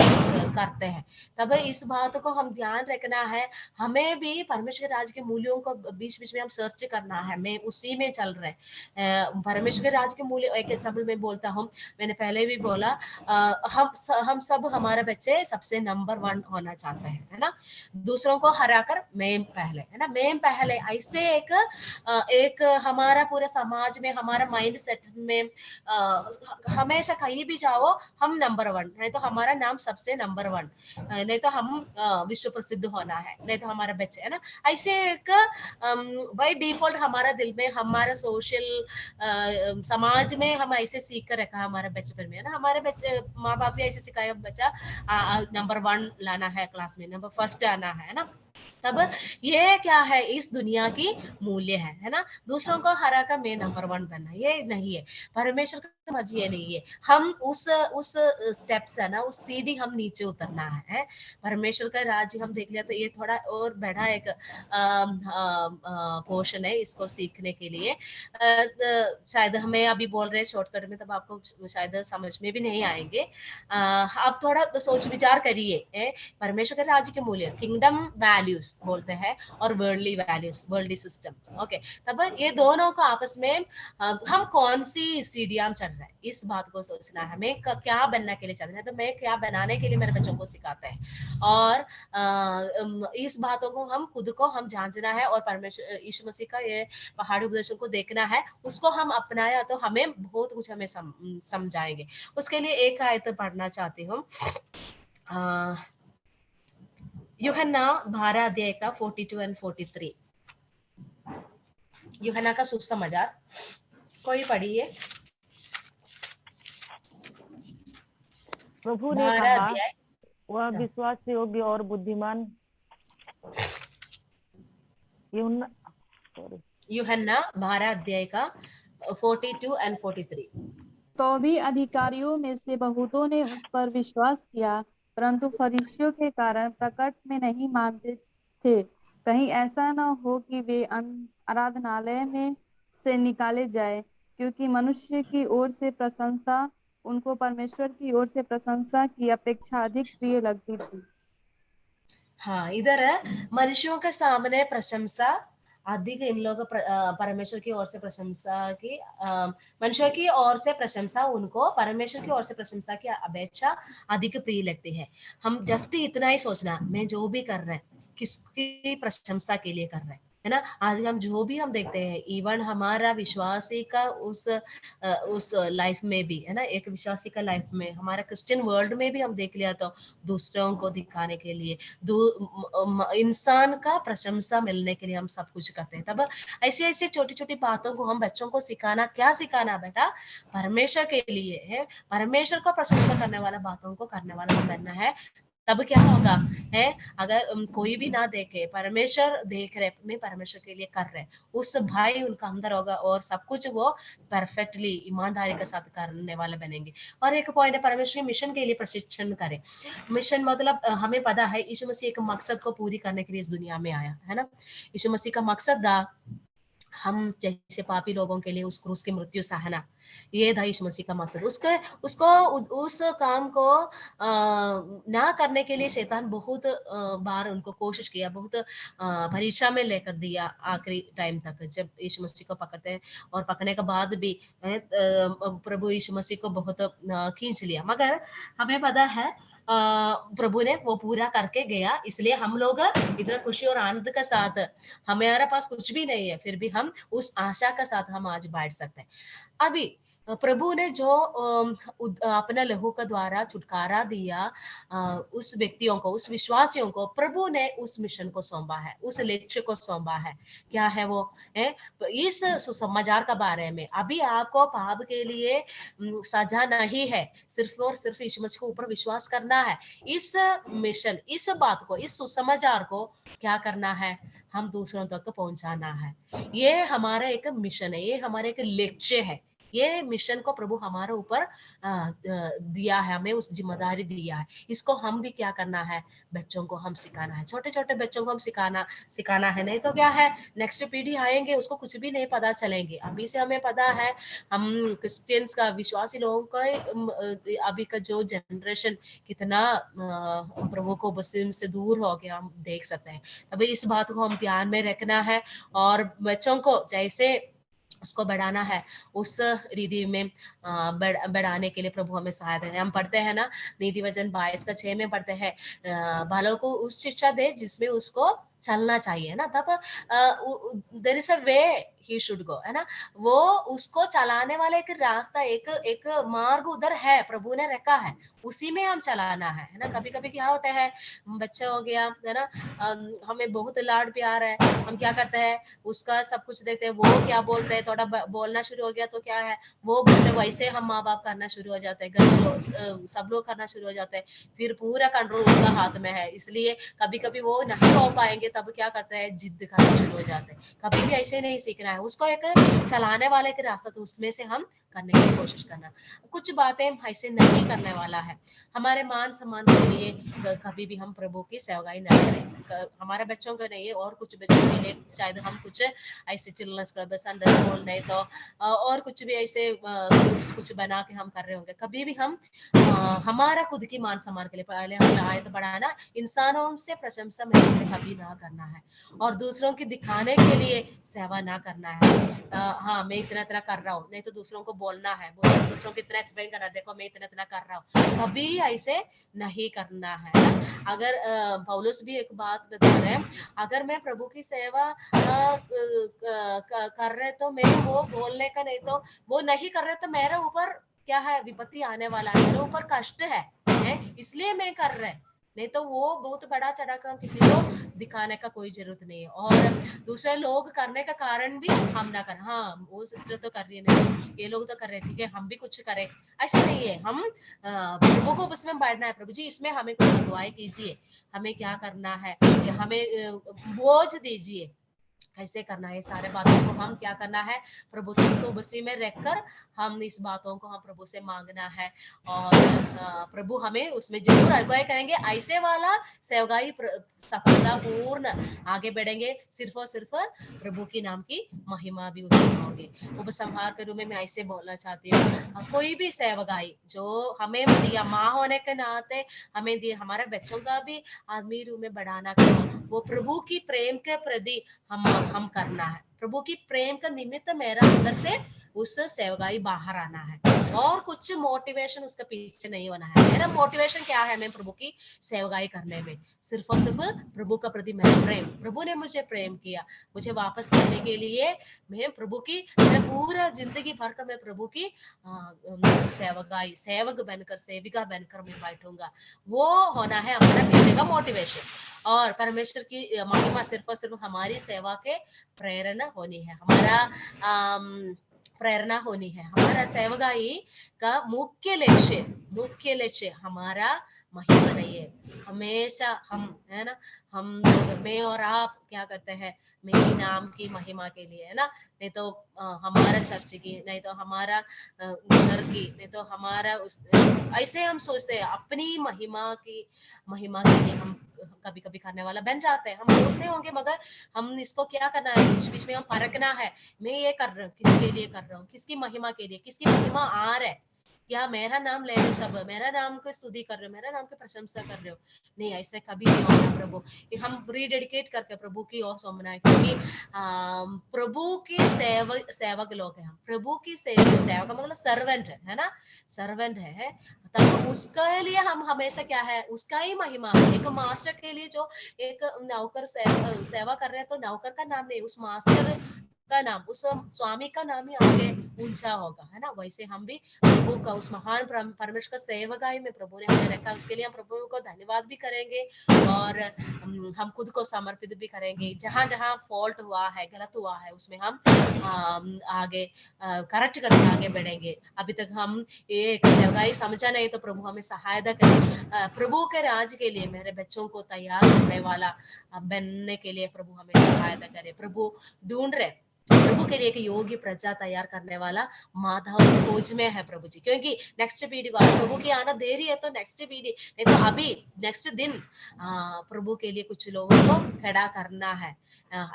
करते हैं। तब इस बात को हम ध्यान रखना है। हमें भी परमेश्वर के राज के मूल्यों को बीच बीच में हम सर्च करना है। मैं उसी में चल रहे परमेश्वर के राज के मूल्य। एक एग्जाम्पल मैं बोलता हूँ, मैंने पहले भी बोला, हम सब हमारे बच्चे सबसे नंबर 1 होना चाहते हैं, है ना। दूसरों को हराकर मैं पहले, है ना, मैं पहले, ऐसे एक हमारा पूरा समाज में, हमारा माइंड सेट में हमेशा कहीं भी जाओ हम नंबर 1, नहीं तो हमारा नाम सबसे नंबर 1, नहीं तो हम विश्व प्रसिद्ध होना है, नहीं तो हमारा बच्चे, है ना। ऐसे एक बाय डिफॉल्ट हमारा दिल में, हमारा सोशल समाज में हम ऐसे सीख कर रखा हमारे बचपन में, है ना। हमारे बच्चे माँ बाप भी ऐसे सिखाया, बच्चा नंबर 1 लाना है, क्लास में नंबर 1 आना है ना। तब ये क्या है, इस दुनिया की मूल्य है ना। दूसरों को हरा कर मैं नंबर 1 बनना, ये नहीं है परमेश्वर का मर्जी, ये नहीं है। हम उस स्टेप्स है ना, उस सीढ़ी हम नीचे उतरना है। परमेश्वर का राज्य हम देख लिया तो ये थोड़ा और बड़ा एक पोर्शन है इसको सीखने के लिए। शायद हमें अभी बोल रहे हैं शॉर्टकट में, तब आपको शायद समझ में भी नहीं आएंगे। आप थोड़ा सोच विचार करिए। परमेश्वर के राज्य के मूल्य, किंगडम वैल्यूज बोलते हैं, और worldly values, worldly systems. Okay, तब ये दोनों को आपस में हम कौन सी सीढ़ियां चल रहे हैं, इस बात को सोचना है। मैं क्या बनने के लिए चल रहा है, तो मैं क्या बनाने के लिए मेरे बच्चों को सिखाते हैं। और इस बातों को हम खुद को हम जांचना है, और परमेश्वर यीशु मसीह का ये पहाड़ी उपदेशों को देखना है, उसको हम अपनाया तो हमें बहुत कुछ हमें समझाएंगे। उसके लिए एक आयत पढ़ना चाहती हूँ, यूहन्ना 12 अध्याय का 42 और 43। यूहन्ना का सुसमाचार, कोई पढ़िए। प्रभु ने 12 कहा, अध्याय, वह विश्वास योग्य और बुद्धिमान यूहन्ना 12 अध्याय का 42 और 43। तो भी अधिकारियों में से बहुतों ने उस पर विश्वास किया, परंतु फरीसियों के कारण प्रकट में नहीं मानते थे, कहीं ऐसा न हो कि वे आराधनालय में से निकाले जाए, क्योंकि मनुष्य की ओर से प्रशंसा उनको परमेश्वर की ओर से प्रशंसा की अपेक्षा अधिक प्रिय लगती थी। हाँ, इधर मनुष्यों के सामने प्रशंसा अधिक, इन लोग परमेश्वर की ओर से प्रशंसा की, मनुष्यों की ओर से प्रशंसा उनको परमेश्वर की ओर से प्रशंसा की अपेक्षा अधिक प्रिय लगती है। हम जस्ट इतना ही सोचना, मैं जो भी कर रहे हैं किसकी प्रशंसा के लिए कर रहे हैं, है ना। आज हम जो भी हम देखते हैं, इवन हमारा विश्वासी का उस लाइफ में भी, है ना, एक विश्वासी का लाइफ में, हमारा क्रिश्चियन वर्ल्ड में भी हम देख लिया तो दूसरों को दिखाने के लिए, इंसान का प्रशंसा मिलने के लिए हम सब कुछ करते हैं। तब ऐसे ऐसे छोटी छोटी बातों को हम बच्चों को सिखाना, क्या सिखाना बेटा, परमेश्वर के लिए है, परमेश्वर को प्रशंसा करने वाला बातों को करने वाला बनना है। तब क्या होगा है, अगर कोई भी ना देखे, परमेश्वर देख रहे, मैं परमेश्वर के लिए कर रहे, उस भाई उनका अंदर होगा, और सब कुछ वो परफेक्टली ईमानदारी के साथ करने वाले बनेंगे। और एक पॉइंट है, परमेश्वर मिशन के लिए प्रशिक्षण करें। मिशन मतलब हमें पता है यीशु मसीह एक मकसद को पूरी करने के लिए इस दुनिया में आया, है ना। यीशु मसीह का मकसद था हम जैसे पापी लोगों के लिए उस क्रूस की मृत्यु सहना, ये था यीशु मसीह का मकसद। उसको उस काम को ना करने के लिए शैतान बहुत बार उनको कोशिश किया, बहुत परीक्षा में लेकर दिया आखिरी टाइम तक, जब यीशु मसीह को पकड़ते हैं और पकड़ने के बाद भी प्रभु यीशु मसीह को बहुत खींच लिया, मगर हमें पता है प्रभु ने वो पूरा करके गया। इसलिए हम लोग इतना खुशी और आनंद के साथ, हमारे पास कुछ भी नहीं है फिर भी हम उस आशा के साथ हम आज बैठ सकते हैं। अभी प्रभु ने जो अपना लहू का द्वारा छुटकारा दिया उस व्यक्तियों को, उस विश्वासियों को, प्रभु ने उस मिशन को सौंपा है, उस लक्ष्य को सौंपा है। क्या है वो है? इस सुसमाचार के बारे में अभी आपको पाप के लिए सजा नहीं है, सिर्फ और सिर्फ यीशु मसीह के ऊपर विश्वास करना है। इस मिशन, इस बात को, इस सुसमाचार को क्या करना है? हम दूसरों तक पहुंचाना है। ये हमारा एक मिशन है, ये हमारा एक लक्ष्य है। ये मिशन को प्रभु हमारे ऊपर दिया है, हमें उस जिम्मेदारी दिया है। इसको हम भी क्या करना है? बच्चों को हम सिखाना है, छोटे छोटे बच्चों को हम सिखाना है। नहीं तो क्या है, नेक्स्ट पीढ़ी आएंगे उसको कुछ भी नहीं पता चलेंगे। अभी से हमें पता है, हम क्रिश्चियंस का, विश्वासी लोगों का अभी का जो जनरेशन कितना प्रभु को मुस्लिम से दूर हो गया, हम देख सकते हैं। अभी इस बात को हम ध्यान में रखना है और बच्चों को जैसे उसको बढ़ाना है, उस रीति में बढ़ाने के लिए प्रभु हमें सहायता है। हम पढ़ते हैं ना, नीति वचन 22:6 में पढ़ते हैं, बालक को उस शिक्षा दे जिसमें उसको चलना चाहिए ना। तब there is a way he should go, है ना। वो उसको चलाने वाला एक रास्ता, एक मार्ग उधर है, प्रभु ने रखा है, उसी में हम चलाना है ना। कभी कभी क्या होता है, बच्चा हो गया है ना, हमें बहुत लाड प्यार है, हम क्या करते हैं, उसका सब कुछ देते हैं, वो क्या बोलते हैं, थोड़ा बोलना शुरू हो गया तो क्या है, वो बोलते वैसे हम माँ बाप करना शुरू हो जाते हैं, घर में लोग सब लोग करना शुरू हो जाते हैं, फिर पूरा कंट्रोल उनका हाथ में है। इसलिए कभी कभी वो नहीं हो पाएंगे, तब क्या करते हैं, जिद करना शुरू हो जाते हैं। कभी भी ऐसे नहीं सीखना है, उसको एक चलाने वाले के रास्ता, तो उसमें से हम करने की कोशिश करना। कुछ बातें ऐसे नहीं करने वाला है, हमारे मान सम्मान के लिए कभी भी हम प्रभु की सेवकाई न करें। हमारे बच्चों का नहीं है, और कुछ बच्चों के लिए शायद हम कुछ ऐसे चिल्ड्रंस क्लब, संडे स्कूल, नहीं तो और कुछ भी ऐसे ग्रुप्स कुछ बना के हम कर रहे होंगे। कभी भी हम हमारा खुद की मान सम्मान के लिए पहले हमें आयत बढ़ाना, इंसानों से प्रशंसा में कभी ना करना है, और दूसरों की दिखाने के लिए सेवा ना करना है। हाँ, मैं इतना इतना कर रहा हूँ, नहीं तो दूसरों को बोलना है, दूसरों को इतना एक्सप्लेन करना, देखो मैं इतना इतना कर रहा हूँ, कभी ऐसे नहीं करना है। अगर पौलुस भी एक बात बता रहे हैं, अगर मैं प्रभु की सेवा कर रहे तो मैं वो बोलने का, नहीं तो वो नहीं कर रहे तो मेरे ऊपर क्या है, विपत्ति आने वाला है, मेरे ऊपर कष्ट है, इसलिए मैं कर रहे, नहीं तो वो बहुत बड़ा चढ़ा कर किसी को दिखाने का कोई जरूरत नहीं है। और दूसरे लोग करने का कारण भी हम ना करें, हाँ वो सिस्टर तो कर रही है, नहीं ये लोग तो कर रहे हैं, ठीक है हम भी कुछ करें, ऐसा नहीं है। हम प्रभु को उसमें बैठना है, प्रभु जी इसमें हमें कुछ अगुवाई कीजिए, हमें क्या करना है, हमें बोझ दीजिए, कैसे करना है, सारे बातों को हम क्या करना है, प्रभु से तो उसी में रहकर हम इस बातों को हम प्रभु से मांगना है, और प्रभु हमें उसमें जरूर अगुवाई करेंगे। ऐसे वाला सेवकाई सफलता पूर्ण आगे बढ़ेंगे, सिर्फ और सिर्फ प्रभु की नाम की महिमा भी उसमें होगी। उपसंहार के रूप में मैं ऐसे बोलना चाहती हूँ, कोई भी सेवकाई जो हमें दिया, माँ होने के नाते हमें दिया, हमारे बच्चों का भी आदमी रूप में बढ़ाना करो, वो प्रभु की प्रेम के प्रति हम करना है। प्रभु की प्रेम का निमित्त मेरा अंदर से उस सेवकाई बाहर आना है, और कुछ मोटिवेशन उसके पीछे नहीं होना है। मेरा मोटिवेशन क्या है, मैं प्रभु की सेवकाई करने में सिर्फ और सिर्फ प्रभु का प्रति मेरा प्रेम, प्रभु ने मुझे प्रेम किया, मुझे वापस करने के लिए मैं प्रभु की, मैं पूरा जिंदगी भर का मैं प्रभु की सेवकाई, सेवक बनकर, सेविका बनकर मैं बैठूंगा। वो होना है हमारा पीछे का मोटिवेशन, और परमेश्वर की महिमा सिर्फ और सिर्फ हमारी सेवा के प्रेरणा होनी है, हमारा प्रेरणा होनी है। हमारा सेवकाई का मुख्य लक्ष्य, मुख्य लक्ष्य हमारा महिमा नहीं है। हमेशा हम, है ना, हम मैं और आप क्या करते हैं, मेरी नाम की महिमा के लिए, है ना, नहीं तो हमारा चर्च की, नहीं तो हमारा घर की, नहीं तो हमारा उस, ऐसे हम सोचते हैं अपनी महिमा के लिए हम कभी कभी करने वाला बन जाते हैं। हम बोलते होंगे मगर हम इसको क्या करना है, बीच बीच में हम परखना है, मैं ये कर रहा हूँ किसके लिए कर रहा हूँ, किसकी महिमा के लिए, किसकी महिमा आ रहा है, क्या मेरा नाम ले रहे सब, मेरा नाम को स्तुति कर रहे हो, मेरा नाम की प्रशंसा कर रहे हो। नहीं, ऐसे कभी नहीं होना प्रभु। हम रिडेडिकेट करके प्रभु की ओर सोमना है, क्योंकि प्रभु के सेवक लोग हैं हम। प्रभु की सेवक का मतलब सर्वेंट है ना, सर्वेंट है। तब उसके लिए हम हमेशा क्या है, उसका ही महिमा है। एक मास्टर के लिए जो एक नौकर सेवा कर रहे हैं, तो नौकर का नाम नहीं, उस मास्टर का नाम, उस स्वामी का नाम ही आगे ऊंचा होगा, है ना। वैसे हम भी प्रभु का, उस महान परमेश्वर का सेवकाई में प्रभु ने हमें रखा, उसके लिए हम प्रभु को धन्यवाद भी करेंगे और हम खुद को समर्पित भी करेंगे। जहां जहां फॉल्ट हुआ है, गलत हुआ है, उसमें हम आगे करेक्ट करके आगे बढ़ेंगे। अभी तक हम ये सेवकाई समझा नहीं, तो प्रभु हमें सहायता करें। प्रभु के राज के लिए मेरे बच्चों को तैयार करने वाला बनने के लिए प्रभु हमें सहायता करे। प्रभु ढूंढ रहे, प्रभु के लिए एक योग्य प्रजा तैयार करने वाला माताओं की खोज में है प्रभु जी। क्योंकि नेक्स्ट पीढ़ी को प्रभु की आना देरी है, तो नेक्स्ट पीढ़ी नहीं तो अभी नेक्स्ट दिन प्रभु के लिए कुछ लोगों को खड़ा करना है।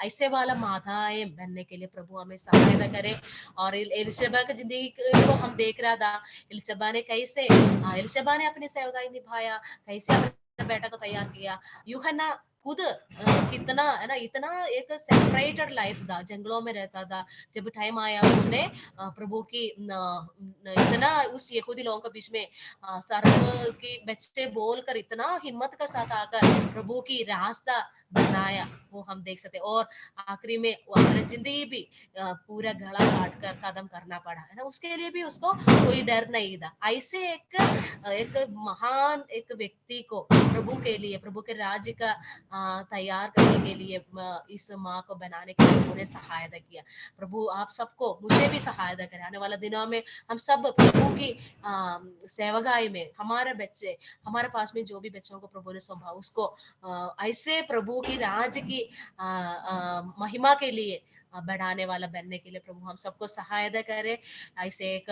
ऐसे वाला माताएं बनने के लिए प्रभु हमें सहायता करे। और एलिशबा की जिंदगी को हम देख रहा था, एलिशबा ने कैसे एलिशबा ने अपनी सेवकाई निभाया, कैसे अपने बेटा को तैयार किया। यूहन्ना खुद कितना, है ना, इतना एक सेपरेटेड लाइफ था, जंगलों में रहता था। जब टाइम आया उसने प्रभु की इतना उस यहूदी लोगों के बीच में सर्व की बच्चे बोलकर इतना हिम्मत के साथ आकर प्रभु की रास्ता बनाया, वो हम देख सकते। और आखिरी में वो अपनी जिंदगी भी पूरा गला काट कर कदम करना पड़ा, है ना, उसके लिए भी उसको कोई डर नहीं था। ऐसे एक महान एक व्यक्ति को प्रभु के लिए, प्रभु के राज्य का तैयार करने के लिए इस माँ को बनाने के लिए उन्होंने सहायता किया। प्रभु आप सबको, मुझे भी सहायता करें। आने वाले दिनों में हम सब प्रभु की सेवकाई में, हमारे बच्चे, हमारे पास में जो भी बच्चों को प्रभु ने सौंपा, उसको ऐसे प्रभु की राज की महिमा के लिए बढ़ाने वाला बनने के लिए प्रभु हम सबको सहायता करे। ऐसे एक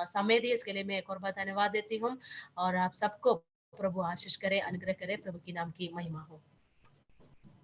समय दिए, इसके लिए मैं एक और बार धन्यवाद देती हूँ। और आप सबको प्रभु आशीष करे, अनुग्रह करे। प्रभु की नाम की महिमा हो।